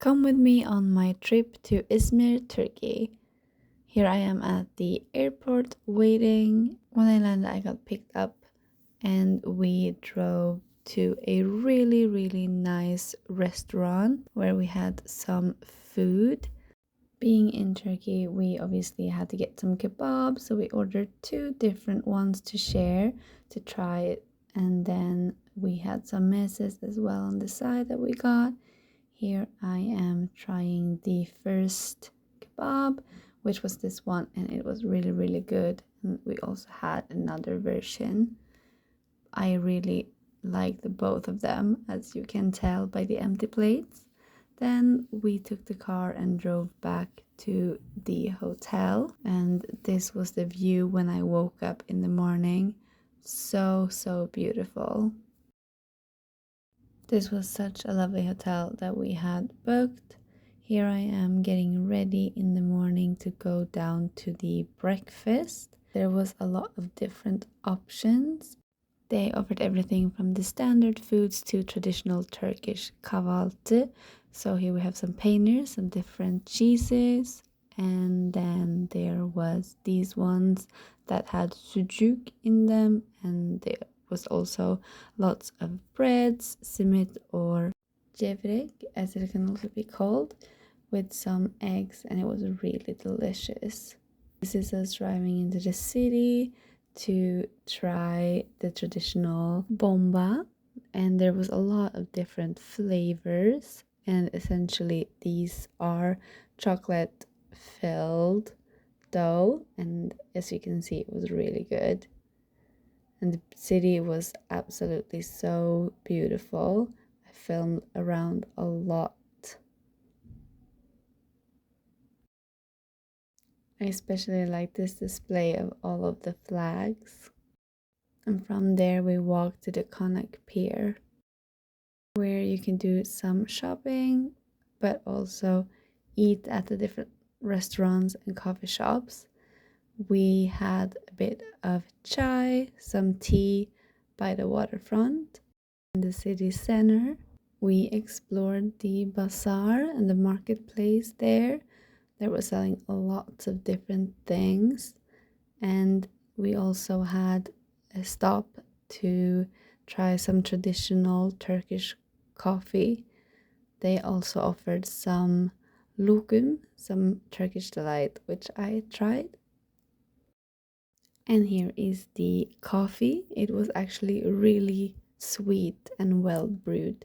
Come with me on my trip to Izmir, Turkey. Here I am at the airport waiting. When I landed, I got picked up and we drove to a really nice restaurant where we had some food. Being in Turkey, we obviously had to get some kebabs, so we ordered two different ones to share to try it. And then we had some messes as well on the side that we got. Here I am trying the first kebab, which was this one, and it was really good. And we also had another version. I really liked the both of them, as you can tell by the empty plates. Then we took the car and drove back to the hotel, and this was the view when I woke up in the morning. So beautiful. This was such a lovely hotel that we had booked. Here I am getting ready in the morning to go down to the breakfast. There was a lot of different options. They offered everything from the standard foods to traditional Turkish kahvaltı. So here we have some peynir, some different cheeses, and then there was these ones that had sucuk in them, and there was also lots of breads, simit or gevrek, as it can also be called, with some eggs, and it was really delicious. This is us driving into the city to try the traditional bomba, and there was a lot of different flavors, and essentially these are chocolate filled dough, and as you can see, it was really good. And the city was absolutely so beautiful. I filmed around a lot. I especially like this display of all of the flags. And from there we walked to the Konak Pier, where you can do some shopping, but also eat at the different restaurants and coffee shops. We had a bit of chai, some tea by the waterfront. In the city center, we explored the bazaar and the marketplace there. They were selling lots of different things, and we also had a stop to try some traditional Turkish coffee. They also offered some lokum, some Turkish delight, which I tried. And here is the coffee. It was actually really sweet and well brewed.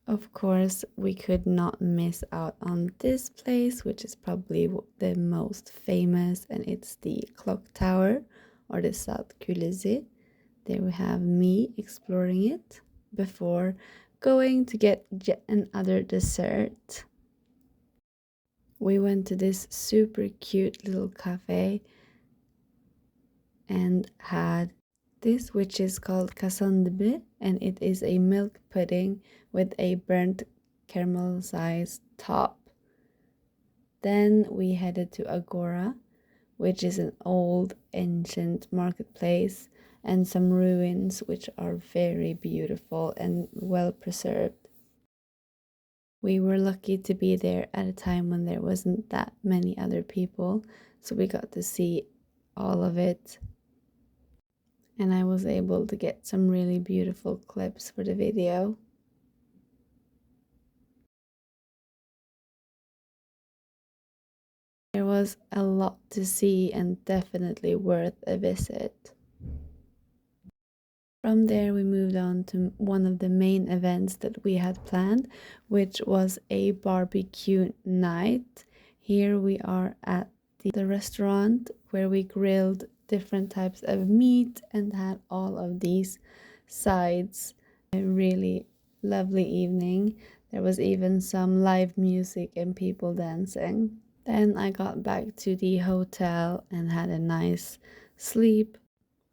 Of course, we could not miss out on this place, which is probably the most famous, and it's the clock tower or the Saat Kulesi. There we have me exploring it before going to get yet another dessert. We went to this super cute little cafe and had this, which is called kasandibli, and it is a milk pudding with a burnt caramelized top. Then we headed to Agora, which is an old ancient marketplace, and some ruins which are very beautiful and well preserved. We were lucky to be there at a time when there wasn't that many other people, so we got to see all of it. And I was able to get some really beautiful clips for the video. There was a lot to see and definitely worth a visit. From there, we moved on to one of the main events that we had planned, which was a barbecue night. Here we are at the restaurant where we grilled different types of meat and had all of these sides. A really lovely evening. There was even some live music and people dancing. Then I got back to the hotel and had a nice sleep.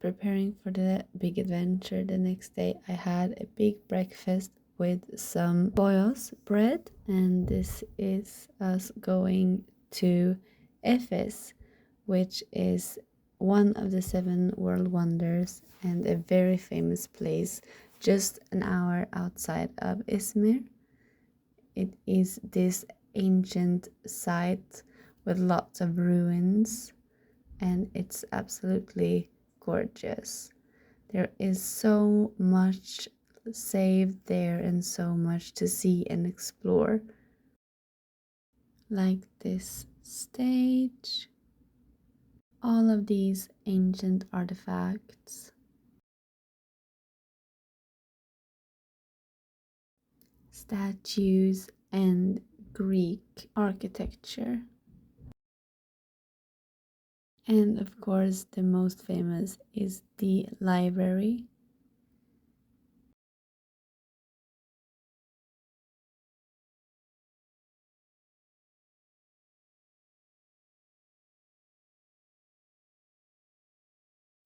Preparing for the big adventure the next day, I had a big breakfast with some boyos bread, and this is us going to Efes, which is one of the 7 world wonders and a very famous place just an hour outside of Izmir. It is this ancient site with lots of ruins, and it's absolutely gorgeous. There is so much saved there and so much to see and explore. Like this stage, all of these ancient artifacts, statues, and Greek architecture. And of course, the most famous is the library.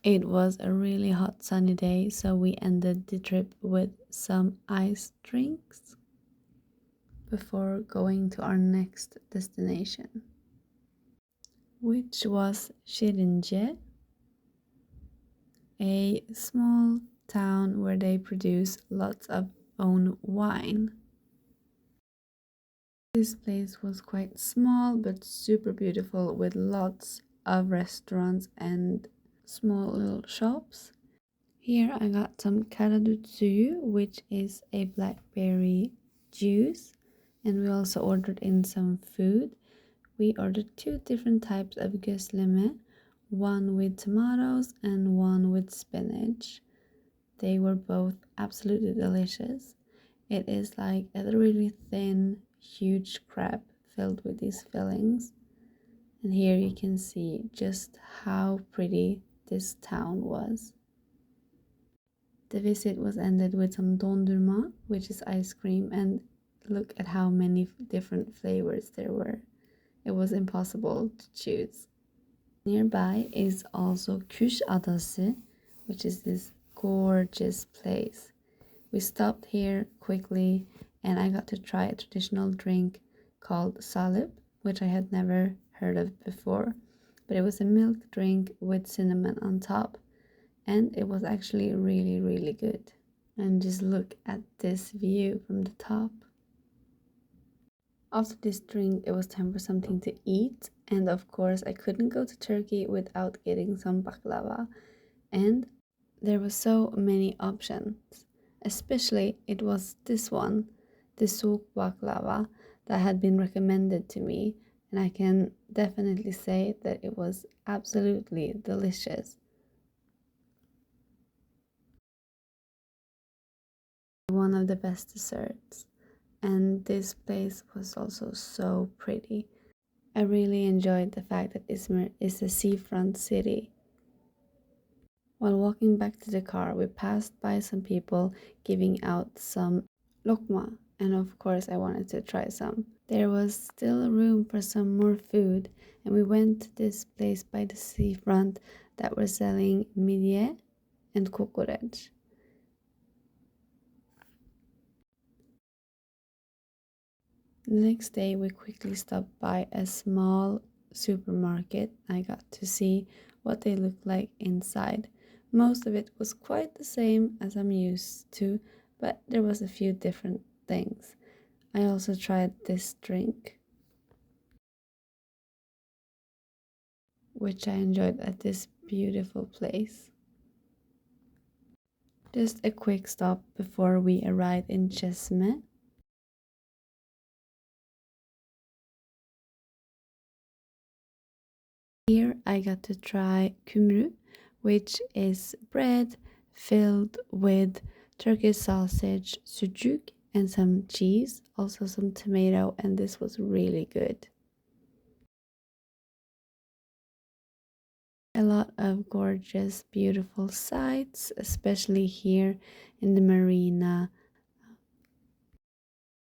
It was a really hot sunny day, so we ended the trip with some ice drinks before going to our next destination, which was Şirince, a small town where they produce lots of own wine. This place was quite small but super beautiful with lots of restaurants and small little shops. Here I got some karadut suyu, which is a blackberry juice, and we also ordered in some food. We ordered 2 different types of gözleme, one with tomatoes and one with spinach. They were both absolutely delicious. It is like a really thin, huge crab filled with these fillings. And here you can see just how pretty this town was. The visit was ended with some dondurma, which is ice cream, and look at how many different flavors there were. It was impossible to choose. Nearby is also Kuşadası, which is this gorgeous place. We stopped here quickly and I got to try a traditional drink called salep, which I had never heard of before, but it was a milk drink with cinnamon on top, and it was actually really good. And just look at this view from the top. After this drink, it was time for something to eat, and of course I couldn't go to Turkey without getting some baklava, and there were so many options. Especially it was this one, the souk baklava, that had been recommended to me, and I can definitely say that it was absolutely delicious. One of the best desserts, and this place was also so pretty. I really enjoyed the fact that Izmir is a seafront city. While walking back to the car, we passed by some people giving out some lokma, and of course I wanted to try some. There was still room for some more food, and we went to this place by the seafront that were selling midye and kokoreç. The next day we quickly stopped by a small supermarket. I got to see what they looked like inside. Most of it was quite the same as I'm used to, but there was a few different things. I also tried this drink, which I enjoyed at this beautiful place. Just a quick stop before we arrived in Çeşme. Here I got to try kumru, which is bread filled with Turkish sausage, sucuk, and some cheese, also some tomato, and this was really good. A lot of gorgeous, beautiful sights, especially here in the marina.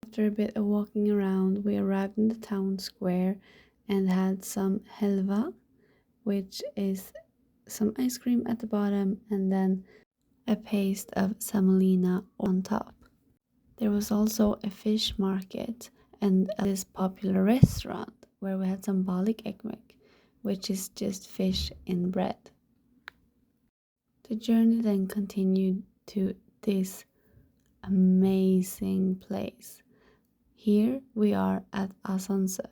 After a bit of walking around, we arrived in the town square and had some helva, which is some ice cream at the bottom and then a paste of semolina on top. There was also a fish market and this popular restaurant where we had some balık ekmek, which is just fish in bread. The journey then continued to this amazing place. Here we are at Asansör,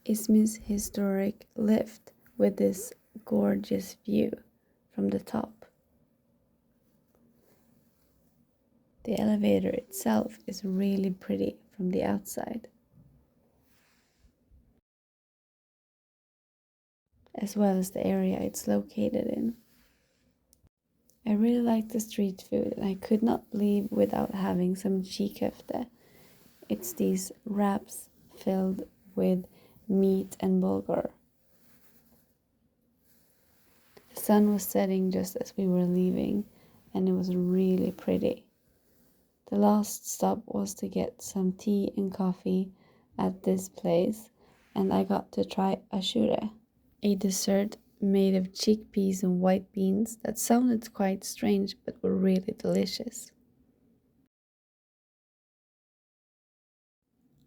Izmir's historic lift with this gorgeous view from the top. The elevator itself is really pretty from the outside, as well as the area it's located in. I really like the street food and I could not leave without having some çiğ köfte. It's these wraps filled with meat and bulgur. The sun was setting just as we were leaving and it was really pretty. The last stop was to get some tea and coffee at this place and I got to try aşure, a dessert made of chickpeas and white beans that sounded quite strange but were really delicious.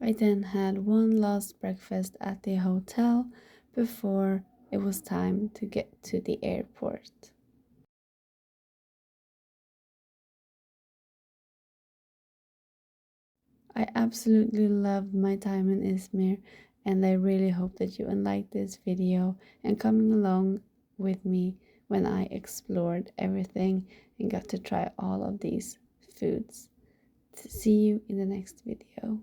I then had one last breakfast at the hotel before it was time to get to the airport. I absolutely loved my time in Izmir and I really hope that you liked this video and coming along with me when I explored everything and got to try all of these foods. See you in the next video.